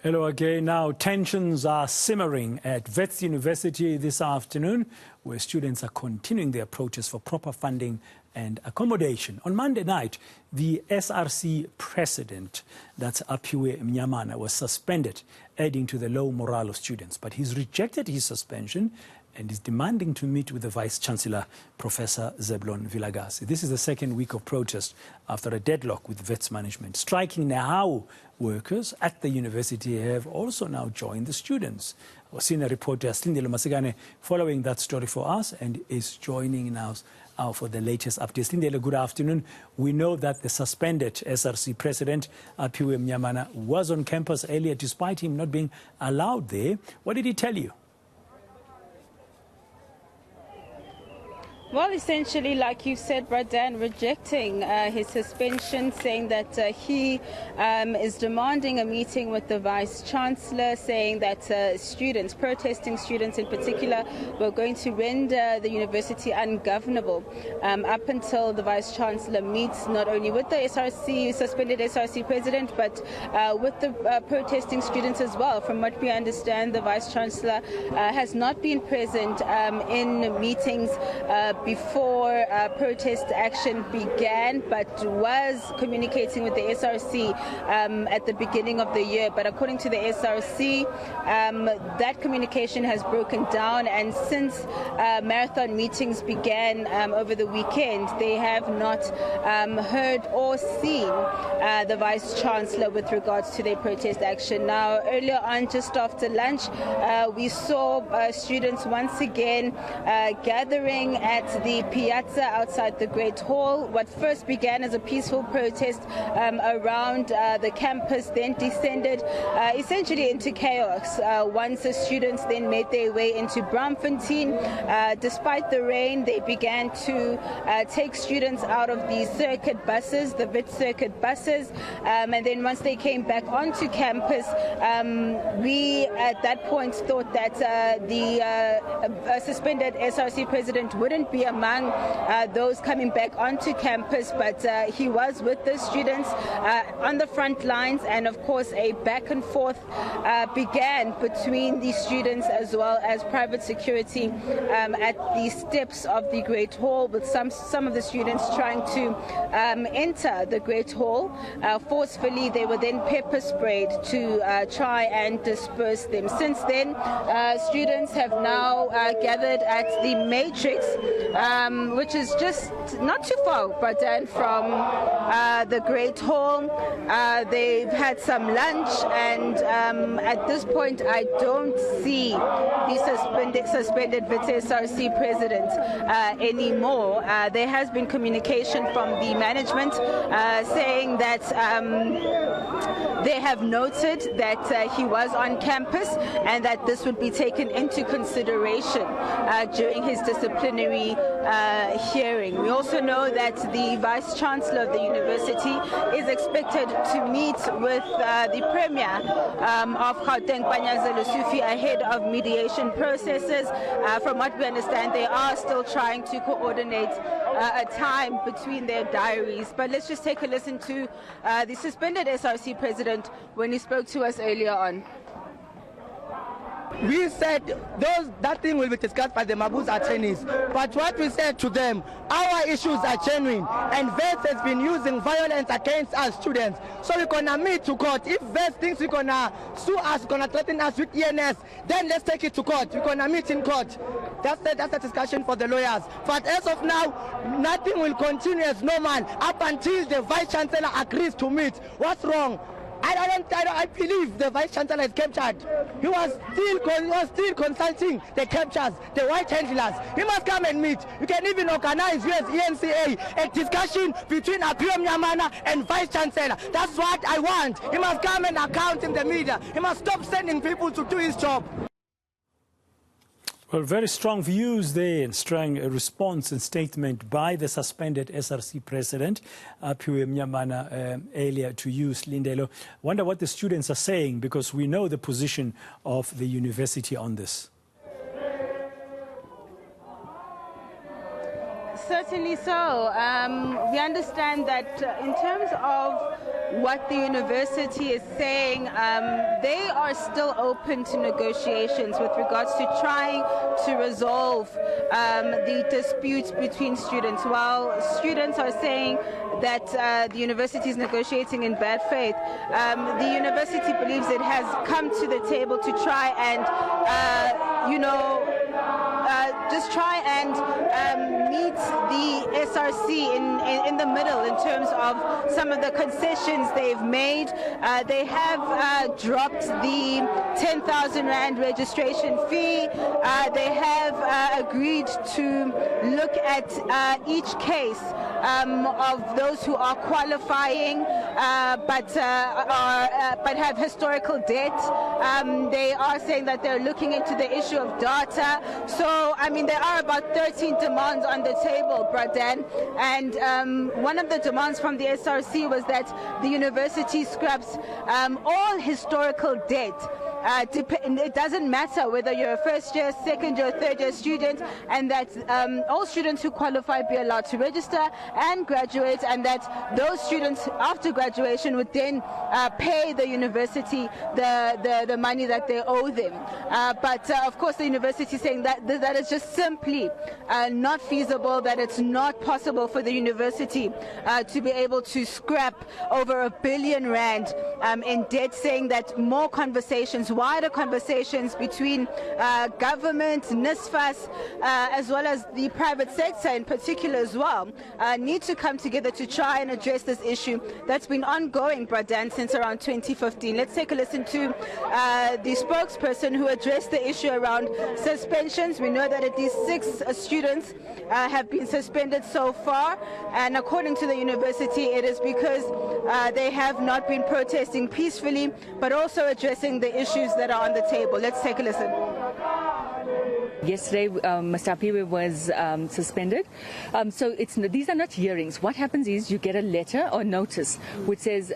Hello again. Now, tensions are simmering at Wits University this afternoon, where students are continuing their protests for proper funding and accommodation. On Monday night, the SRC president, that's Aphiwe Mnyamana, was suspended, adding to the low morale of students. But he's rejected his suspension and is demanding to meet with the Vice-Chancellor, Professor Zeblon Vilakazi. This is the second week of protest after a deadlock with Wits management. Striking Nahau workers at the university have also now joined the students. Our senior reporter Silindelo Masikane following that story for us and is joining now for the latest updates. Silindelo, good afternoon. We know that the suspended SRC president, Aphiwe Mnyamana, was on campus earlier despite him not being allowed there. What did he tell you? Well, essentially, like you said, Bradan, rejecting his suspension, saying that he is demanding a meeting with the Vice-Chancellor, saying that students, protesting students in particular, were going to render the university ungovernable up until the Vice-Chancellor meets not only with the SRC, suspended SRC president, but with the protesting students as well. From what we understand, the Vice-Chancellor has not been present in meetings before protest action began, but was communicating with the SRC at the beginning of the year. But according to the SRC, that communication has broken down, and since marathon meetings began over the weekend, they have not heard or seen the Vice-Chancellor with regards to their protest action. Now, earlier on, just after lunch, we saw students once again gathering at the piazza outside the Great Hall. What first began as a peaceful protest around the campus then descended essentially into chaos once the students then made their way into Braamfontein. Despite the rain, they began to take students out of the circuit buses, the Wits circuit buses, and then once they came back onto campus, we at that point thought that the suspended SRC president wouldn't be among those coming back onto campus, but he was with the students on the front lines, and of course a back and forth began between the students as well as private security at the steps of the Great Hall, with some of the students trying to enter the Great Hall forcefully. They were then pepper sprayed to try and disperse them. Since then, students have now gathered at the Matrix, which is just not too far, but then from the Great Hall. They've had some lunch, and at this point, I don't see the suspended Wits SRC president anymore. There has been communication from the management saying that they have noted that he was on campus and that this would be taken into consideration during his disciplinary hearing. We also know that the Vice-Chancellor of the university is expected to meet with the Premier of Gauteng, Panyaza Lesufi, ahead of mediation processes. From what we understand, they are still trying to coordinate a time between their diaries. But let's just take a listen to the suspended SRC president when he spoke to us earlier on. We said that thing will be discussed by the Mabuza attorneys, but what we said to them, our issues are genuine, and Wits has been using violence against our students. So we're going to meet to court. If Wits thinks we're going to sue us, going to threaten us with ENS, then let's take it to court. We're going to meet in court. That's the discussion for the lawyers. But as of now, nothing will continue as normal up until the Vice-Chancellor agrees to meet. What's wrong? I believe the Vice-Chancellor is captured. He was still consulting the captures, the white handlers. He must come and meet. You can even organize with eNCA a discussion between Aphiwe Mnyamana and Vice-Chancellor. That's what I want. He must come and account in the media. He must stop sending people to do his job. Well, very strong views there and strong response and statement by the suspended SRC president, Aphiwe Mnyamana, earlier to you, Silindelo. Wonder what the students are saying, because we know the position of the university on this. Certainly so. We understand that in terms of what the university is saying, they are still open to negotiations with regards to trying to resolve the disputes between students. While students are saying that the university is negotiating in bad faith, the university believes it has come to the table to try and, just try and meet the SRC in the middle in terms of some of the concessions they've made. They have dropped the 10,000 Rand registration fee. They have agreed to look at each case of those who are qualifying but have historical debt. They are saying that they're looking into the issue of data. So, I mean, there are about 13 demands on the table, Bradan, and one of the demands from the SRC was that the university scraps all historical debt. It doesn't matter whether you're a first year, second year, third year student, and that all students who qualify be allowed to register and graduate, and that those students after graduation would then pay the university the money that they owe them. But of course the university is saying that that is just simply not feasible, that it's not possible for the university to be able to scrap over R1 billion in debt, saying that more conversations, wider conversations between government, NSFAS, as well as the private sector in particular as well, need to come together to try and address this issue that's been ongoing, Bradan, since around 2015. Let's take a listen to the spokesperson who addressed the issue around suspensions. We know that at least 6 students have been suspended so far, and according to the university, it is because they have not been protesting peacefully, but also addressing the issues that are on the table. Let's take a listen. Yesterday, Mr. Apiwe was suspended. So these are not hearings. What happens is you get a letter or notice which says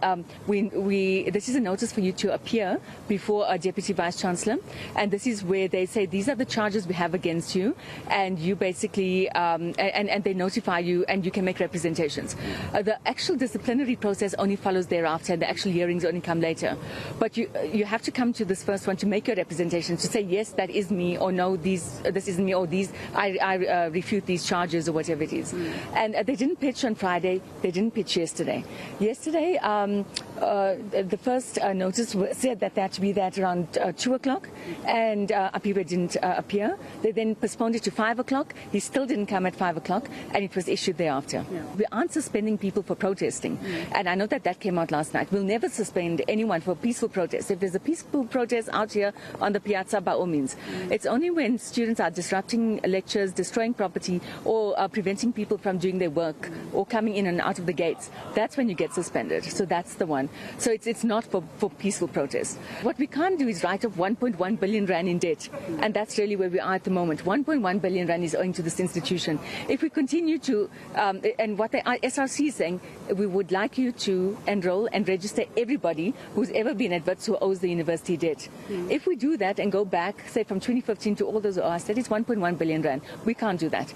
this is a notice for you to appear before a Deputy Vice Chancellor, and this is where they say these are the charges we have against you, and you basically and they notify you, and you can make representations. The actual disciplinary process only follows thereafter, and the actual hearings only come later. But you have to come to this first one to make your representation, to say yes, that is me, or no, this isn't me, or I refute these charges, or whatever it is. And they didn't pitch on Friday. They didn't pitch yesterday. Yesterday, the first notice said that they had to be there at around 2 o'clock, and Apiwe didn't appear. They then postponed it to 5 o'clock. He still didn't come at 5 o'clock, and it was issued thereafter. Yeah. We aren't suspending people for protesting, and I know that came out last night. We'll never suspend anyone for peaceful protest. If there's a peaceful protest out here on the piazza, by all means. It's only when students are disrupting lectures, destroying property, or preventing people from doing their work, or coming in and out of the gates, that's when you get suspended. So that's the one. So it's not for peaceful protest. What we can't do is write off 1.1 billion rand in debt, and that's really where we are at the moment. 1.1 billion rand is owing to this institution. If we continue to, and what the SRC is saying, we would like you to enroll and register everybody who's ever been at Wits who owes the university debt. If we do that and go back, say from 2015 to all those who are, that is 1.1 billion rand. We can't do that.